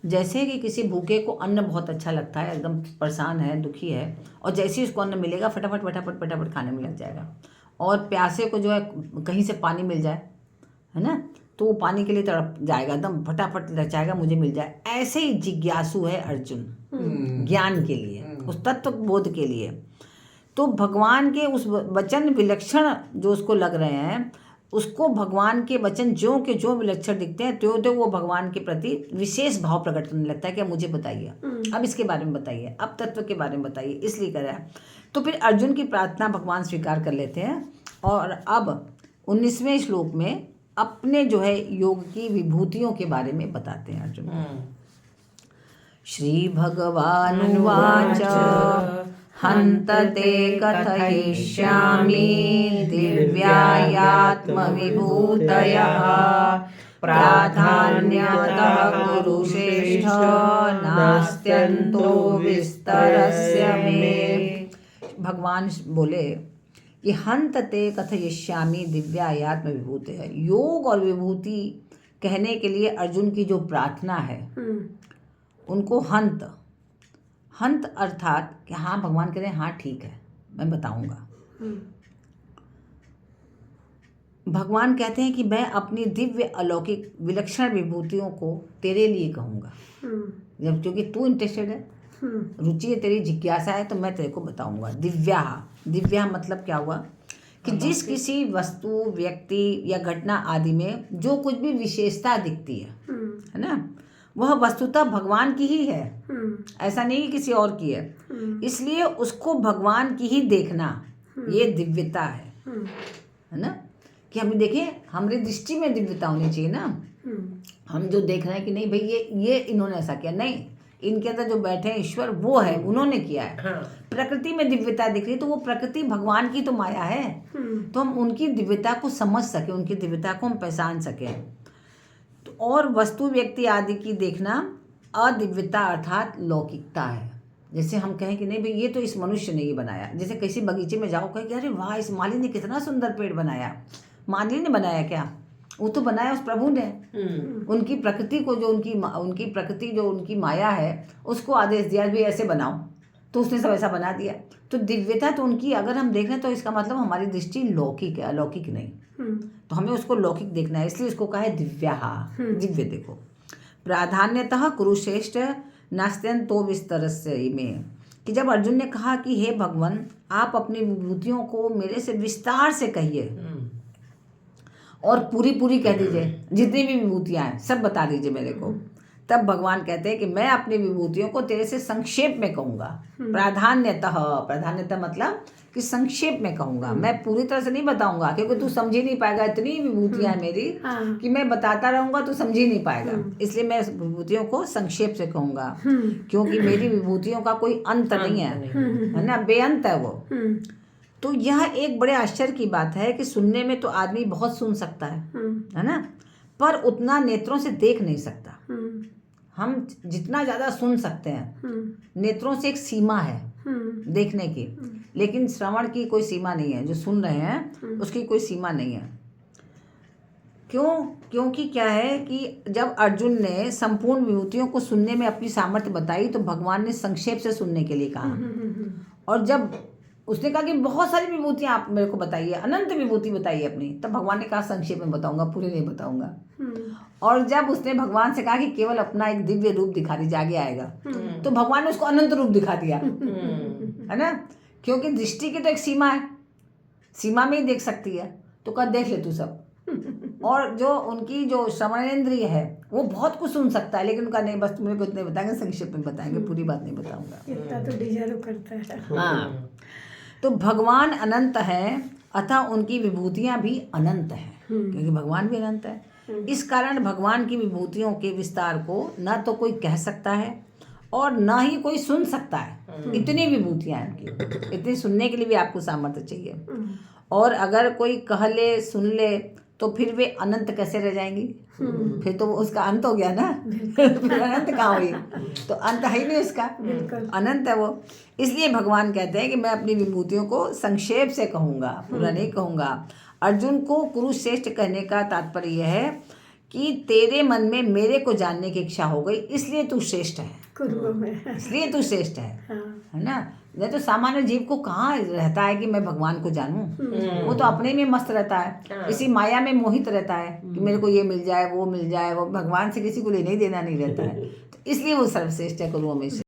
जैसे कि किसी भूखे को अन्न बहुत अच्छा लगता है, एकदम परेशान है, दुखी है, और जैसे ही उसको अन्न मिलेगा फटाफट फटाफट फटाफट खाने में लग जाएगा। और प्यासे को जो है कहीं से पानी मिल जाए, है ना, तो वो पानी के लिए तड़प जाएगा, एकदम फटाफट चाहेगा मुझे मिल जाए। ऐसे ही जिज्ञासु है अर्जुन ज्ञान के लिए, उस तत्व बोध के लिए। तो भगवान के उस वचन विलक्षण जो उसको लग रहे हैं, उसको भगवान के वचन जो के जो विलक्षण दिखते हैं, तो वो भगवान के प्रति विशेष भाव प्रकट करने लगता है कि अब मुझे बताइए, अब इसके बारे में बताइए, अब तत्व के बारे में बताइए, इसलिए कर रहा है। तो फिर अर्जुन की प्रार्थना भगवान स्वीकार कर लेते हैं। और अब 19वें श्लोक में अपने जो है योग की विभूतियों के बारे में बताते हैं अर्जुन। श्री भगवानुवाच हन्त ते कथयिष्यामि दिव्यायात्मविभूतयः प्राधान्यतः कुरु श्रेष्ठ नास्त्यन्तो विस्तरस्य मे। भगवान बोले कि हन्त ते कथयिष्यामि दिव्यायात्म विभूति है। योग और विभूति कहने के लिए अर्जुन की जो प्रार्थना है उनको हन्त अर्थात कि हाँ, भगवान कह रहे हैं हाँ ठीक है मैं बताऊंगा। भगवान कहते हैं कि मैं अपनी दिव्य अलौकिक विलक्षण विभूतियों को तेरे लिए कहूँगा, जब क्योंकि तू इंटरेस्टेड है, रुचि है तेरी, जिज्ञासा है, तो मैं तेरे को बताऊंगा। दिव्या मतलब क्या हुआ कि जिस किसी वस्तु, व्यक्ति या घटना आदि में जो कुछ भी विशेषता दिखती है ना, वह वस्तुतः भगवान की ही है, ऐसा नहीं कि किसी और की है। इसलिए उसको भगवान की ही देखना ये दिव्यता है ना, कि हम देखें, हमारी दृष्टि में दिव्यता होनी चाहिए ना। हम जो देख रहे हैं कि नहीं भाई ये इन्होंने ऐसा किया, नहीं, इनके अंदर जो बैठे हैं ईश्वर वो है, उन्होंने किया है। प्रकृति में दिव्यता दिख रही है तो वो प्रकृति भगवान की तो माया है, तो हम उनकी दिव्यता को समझ सके, उनकी दिव्यता को हम पहचान सकें। तो और वस्तु, व्यक्ति आदि की देखना अदिव्यता अर्थात लौकिकता है। जैसे हम कहें कि नहीं भाई ये तो इस मनुष्य ने ही बनाया, जैसे किसी बगीचे में जाओ, कहें कि अरे वाह इस माली ने कितना सुंदर पेड़ बनाया। माली ने बनाया क्या, वो तो बनाया उस प्रभु ने। उनकी प्रकृति को जो उनकी प्रकृति जो उनकी माया है उसको आदेश दिया भी ऐसे बनाओ, तो उसने सब ऐसा बना दिया। तो दिव्यता तो उनकी अगर हम देख रहे हैं तो इसका मतलब हमारी दृष्टि लौकिक है, अलौकिक नहीं। तो हमें उसको लौकिक देखना है, इसलिए उसको कहा है दिव्य। देखो, प्राधान्यतः कुरुश्रेष्ठ नास्त्यंतो विस्तरस्य में, कि जब अर्जुन ने कहा कि हे भगवान आप अपनी विभूतियों को मेरे से विस्तार से कहिए और पूरी कह दीजिए, जितनी भी विभूतियाँ हैं सब बता दीजिए मेरे को। तब भगवान कहते हैं कि मैं अपनी विभूतियों को तेरे से संक्षेप में कहूँगा। प्राधान्यतः मतलब कि संक्षेप में कहूँगा, मैं पूरी तरह से नहीं बताऊँगा, क्योंकि तू समझ ही नहीं पाएगा। इतनी विभूतियाँ हैं मेरी कि मैं बताता रहूँगा तो समझ ही नहीं पाएगा, इसलिए मैं विभूतियों को संक्षेप से कहूँगा, क्योंकि मेरी विभूतियों का कोई अंत नहीं है ना, बेअंत है वो। तो यह एक बड़े आश्चर्य की बात है कि सुनने में तो आदमी बहुत सुन सकता है ना, पर उतना नेत्रों से देख नहीं सकता। हम जितना ज़्यादा सुन सकते हैं, नेत्रों से एक सीमा है देखने की, लेकिन श्रवण की कोई सीमा नहीं है। जो सुन रहे हैं उसकी कोई सीमा नहीं है। क्योंकि क्या है कि जब अर्जुन ने संपूर्ण विभूतियों को सुनने में अपनी सामर्थ्य बताई तो भगवान ने संक्षेप से सुनने के लिए कहा। और जब उसने कहा कि बहुत सारी विभूतियाँ आप मेरे को बताइए, अनंत विभूति बताइए अपनी, तब भगवान ने कहा संक्षेप में बताऊंगा, पूरे नहीं बताऊंगा। और जब उसने भगवान से कहा कि केवल अपना एक दिव्य रूप दिखा दीजिए, आगे आएगा, तो भगवान ने उसको अनंत रूप दिखा दिया, है ना, क्योंकि दृष्टि की तो एक सीमा है, सीमा में ही देख सकती है। तो कहा देख ले तू सब। और जो उनकी जो श्रवणेंद्रिय है वो बहुत कुछ सुन सकता है, लेकिन उनका नहीं, बस तुम्हें कुछ नहीं बताएंगे, संक्षेप में बताएंगे, पूरी बात नहीं बताऊंगा। इतना तो डिजर्व करता है। हाँ, तो भगवान अनंत है, अतः उनकी विभूतियाँ भी अनंत हैं, क्योंकि भगवान भी अनंत है। इस कारण भगवान की विभूतियों के विस्तार को न तो कोई कह सकता है और न ही कोई सुन सकता है। इतनी विभूतियाँ हैं उनकी, इतनी सुनने के लिए भी आपको सामर्थ्य चाहिए। और अगर कोई कह ले, सुन ले, तो फिर वे अनंत कैसे रह जाएंगी? फिर तो उसका अंत हो गया ना। फिर अनंत कहाँ हुई? तो अंत है ही नहीं उसका, अनंत है वो। इसलिए भगवान कहते हैं कि मैं अपनी विभूतियों को संक्षेप से कहूँगा, पूरा नहीं कहूँगा। अर्जुन को कुरुश्रेष्ठ कहने का तात्पर्य यह है कि तेरे मन में मेरे को जानने की इच्छा हो गई, इसलिए तू श्रेष्ठ है, कुर्बों में। इसलिए तू श्रेष्ठ है हाँ। है ना। नहीं तो सामान्य जीव को कहाँ रहता है कि मैं भगवान को जानूं, वो तो अपने में मस्त रहता है, इसी माया में मोहित रहता है कि मेरे को ये मिल जाए, वो मिल जाए, वो भगवान से किसी को लेने ही देना नहीं रहता है। तो इसलिए वो सर्वश्रेष्ठ है गुरुओं में से।